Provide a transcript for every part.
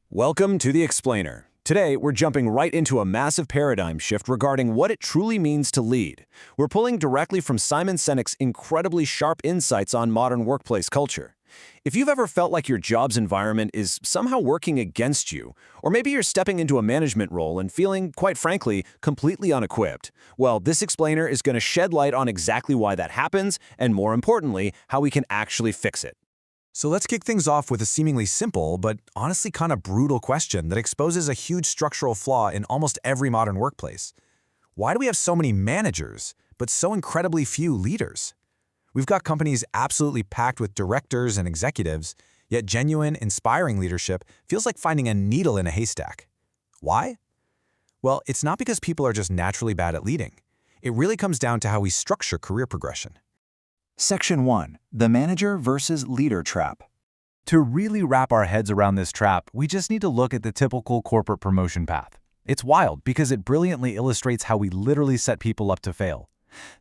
Welcome to The Explainer. Today, we're jumping right into a massive paradigm shift regarding what it truly means to lead. We're pulling directly from Simon Sinek's incredibly sharp insights on modern workplace culture. If you've ever felt like your job's environment is somehow working against you, or maybe you're stepping into a management role and feeling, quite frankly, completely unequipped, well, this explainer is going to shed light on exactly why that happens, and more importantly, how we can actually fix it. So let's kick things off with a seemingly simple, but honestly kind of brutal question that exposes a huge structural flaw in almost every modern workplace. Why do we have so many managers, but so incredibly few leaders? We've got companies absolutely packed with directors and executives, yet genuine, inspiring leadership feels like finding a needle in a haystack. Why? Well, it's not because people are just naturally bad at leading. It really comes down to how we structure career progression. Section 1. The Manager versus Leader Trap. To really wrap our heads around this trap, we just need to look at the typical corporate promotion path. It's wild because it brilliantly illustrates how we literally set people up to fail.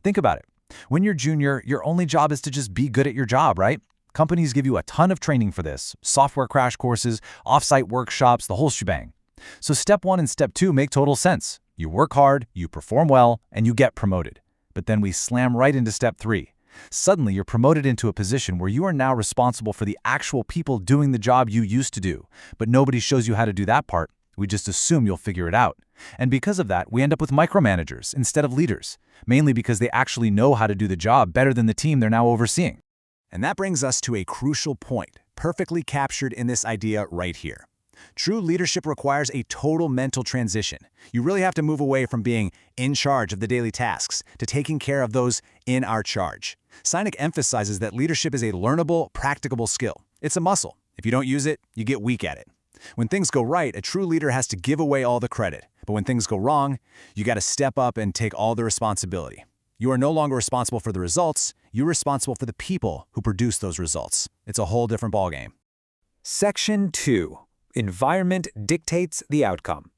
Think about it. When you're junior, your only job is to just be good at your job, right? Companies give you a ton of training for this, software crash courses, off-site workshops, the whole shebang. So step 1 and step 2 make total sense. You work hard, you perform well, and you get promoted. But then we slam right into step 3. Suddenly, you're promoted into a position where you are now responsible for the actual people doing the job you used to do. But nobody shows you how to do that part. We just assume you'll figure it out. And because of that, we end up with micromanagers instead of leaders, mainly because they actually know how to do the job better than the team they're now overseeing. And that brings us to a crucial point, perfectly captured in this idea right here. True leadership requires a total mental transition. You really have to move away from being in charge of the daily tasks to taking care of those in our charge. Sinek emphasizes that leadership is a learnable, practicable skill. It's a muscle. If you don't use it, you get weak at it. When things go right, a true leader has to give away all the credit. But when things go wrong, you got to step up and take all the responsibility. You are no longer responsible for the results. You're responsible for the people who produce those results. It's a whole different ballgame. Section 2. Environment dictates the outcome.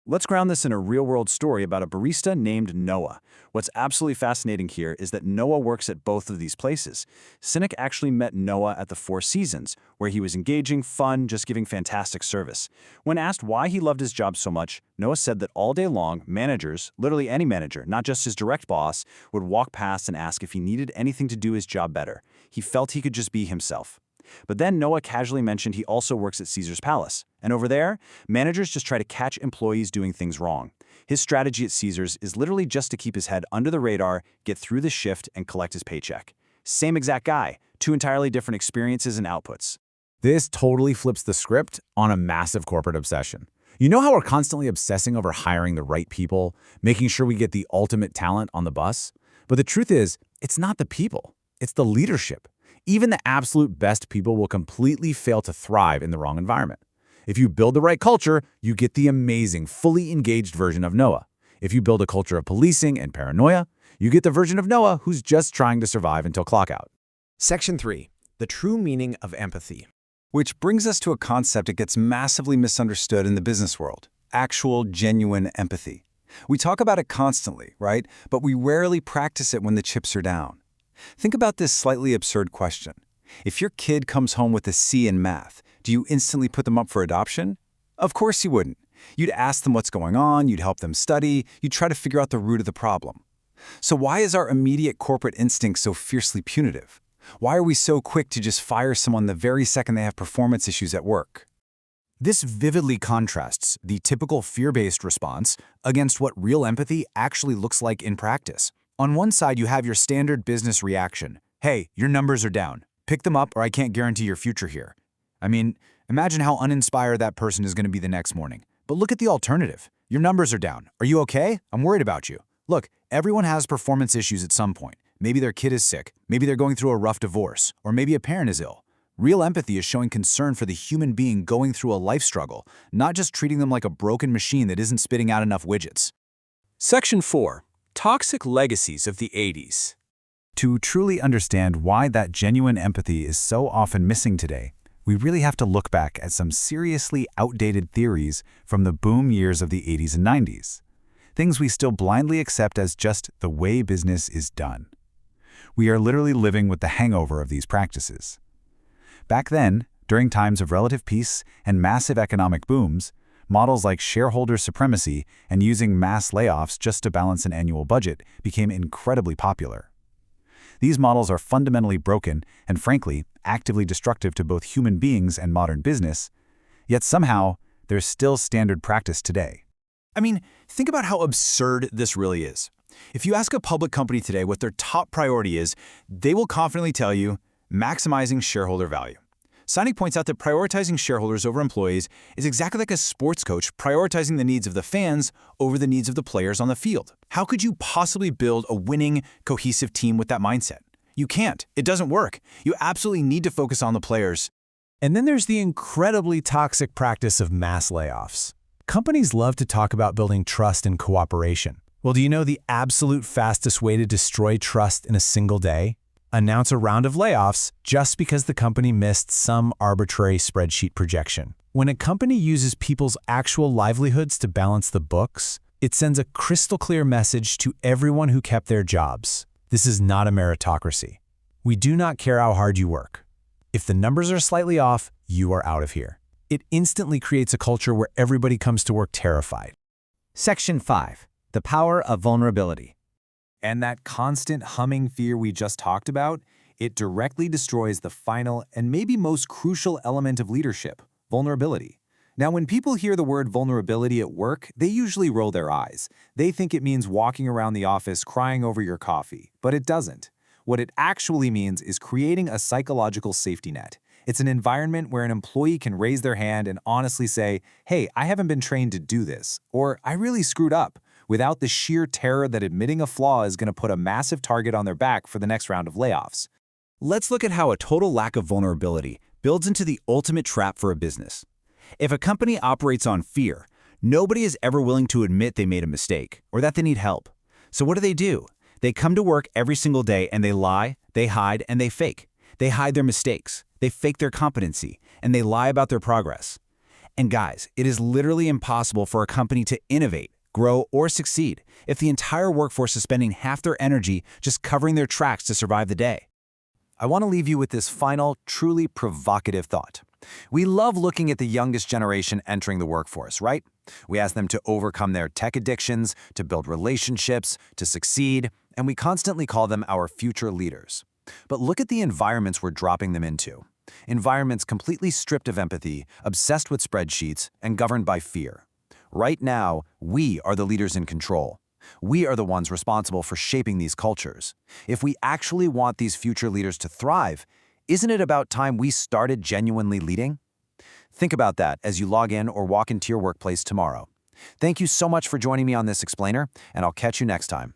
Let's ground this in a real-world story about a barista named Noah. What's absolutely fascinating here is that Noah works at both of these places. Sinek actually met Noah at the Four Seasons, where he was engaging, fun, just giving fantastic service. When asked why he loved his job so much, Noah said that all day long, managers, literally any manager, not just his direct boss, would walk past and ask if he needed anything to do his job better. He felt he could just be himself. But then Noah casually mentioned he also works at Caesar's Palace. And over there, managers just try to catch employees doing things wrong. His strategy at Caesar's is literally just to keep his head under the radar, get through the shift, and collect his paycheck. Same exact guy, two entirely different experiences and outputs. This totally flips the script on a massive corporate obsession. You know how we're constantly obsessing over hiring the right people, making sure we get the ultimate talent on the bus? But the truth is, it's not the people, it's the leadership. Even the absolute best people will completely fail to thrive in the wrong environment. If you build the right culture, you get the amazing, fully engaged version of Noah. If you build a culture of policing and paranoia, you get the version of Noah who's just trying to survive until clock out. Section 3. The true meaning of empathy. Which brings us to a concept that gets massively misunderstood in the business world: actual, genuine empathy. We talk about it constantly, right? But we rarely practice it when the chips are down. Think about this slightly absurd question. If your kid comes home with a C in math, do you instantly put them up for adoption? Of course you wouldn't. You'd ask them what's going on, you'd help them study, you'd try to figure out the root of the problem. So why is our immediate corporate instinct so fiercely punitive? Why are we so quick to just fire someone the very second they have performance issues at work? This vividly contrasts the typical fear-based response against what real empathy actually looks like in practice. On one side, you have your standard business reaction. Hey, your numbers are down. Pick them up or I can't guarantee your future here. I mean, imagine how uninspired that person is going to be the next morning. But look at the alternative. Your numbers are down. Are you okay? I'm worried about you. Look, everyone has performance issues at some point. Maybe their kid is sick. Maybe they're going through a rough divorce. Or maybe a parent is ill. Real empathy is showing concern for the human being going through a life struggle, not just treating them like a broken machine that isn't spitting out enough widgets. Section 4. Toxic legacies of the 80s. To truly understand why that genuine empathy is so often missing today, we really have to look back at some seriously outdated theories from the boom years of the 80s and 90s. Things we still blindly accept as just the way business is done. We are literally living with the hangover of these practices. Back then, During times of relative peace and massive economic booms, models like shareholder supremacy and using mass layoffs just to balance an annual budget became incredibly popular. These models are fundamentally broken and, frankly, actively destructive to both human beings and modern business, yet somehow they're still standard practice today. I mean, think about how absurd this really is. If you ask a public company today what their top priority is, they will confidently tell you maximizing shareholder value. Sonic points out that prioritizing shareholders over employees is exactly like a sports coach prioritizing the needs of the fans over the needs of the players on the field. How could you possibly build a winning, cohesive team with that mindset? You can't. It doesn't work. You absolutely need to focus on the players. And then there's the incredibly toxic practice of mass layoffs. Companies love to talk about building trust and cooperation. Well, do you know the absolute fastest way to destroy trust in a single day? Announce a round of layoffs just because the company missed some arbitrary spreadsheet projection. When a company uses people's actual livelihoods to balance the books, it sends a crystal clear message to everyone who kept their jobs. This is not a meritocracy. We do not care how hard you work. If the numbers are slightly off, you are out of here. It instantly creates a culture where everybody comes to work terrified. Section 5. The power of vulnerability. And that constant humming fear we just talked about, it directly destroys the final and maybe most crucial element of leadership, vulnerability. Now, when people hear the word vulnerability at work, they usually roll their eyes. They think it means walking around the office crying over your coffee, but it doesn't. What it actually means is creating a psychological safety net. It's an environment where an employee can raise their hand and honestly say, "Hey, I haven't been trained to do this," or "I really screwed up," without the sheer terror that admitting a flaw is going to put a massive target on their back for the next round of layoffs. Let's look at how a total lack of vulnerability builds into the ultimate trap for a business. If a company operates on fear, nobody is ever willing to admit they made a mistake or that they need help. So what do? They come to work every single day and they lie, they hide, and they fake. They hide their mistakes, they fake their competency, and they lie about their progress. And guys, it is literally impossible for a company to innovate, grow, or succeed if the entire workforce is spending half their energy just covering their tracks to survive the day. I want to leave you with this final, truly provocative thought. We love looking at the youngest generation entering the workforce, right? We ask them to overcome their tech addictions, to build relationships, to succeed, and we constantly call them our future leaders. But look at the environments we're dropping them into. Environments completely stripped of empathy, obsessed with spreadsheets, and governed by fear. Right now, we are the leaders in control. We are the ones responsible for shaping these cultures. If we actually want these future leaders to thrive, isn't it about time we started genuinely leading? Think about that as you log in or walk into your workplace tomorrow. Thank you so much for joining me on this explainer, and I'll catch you next time.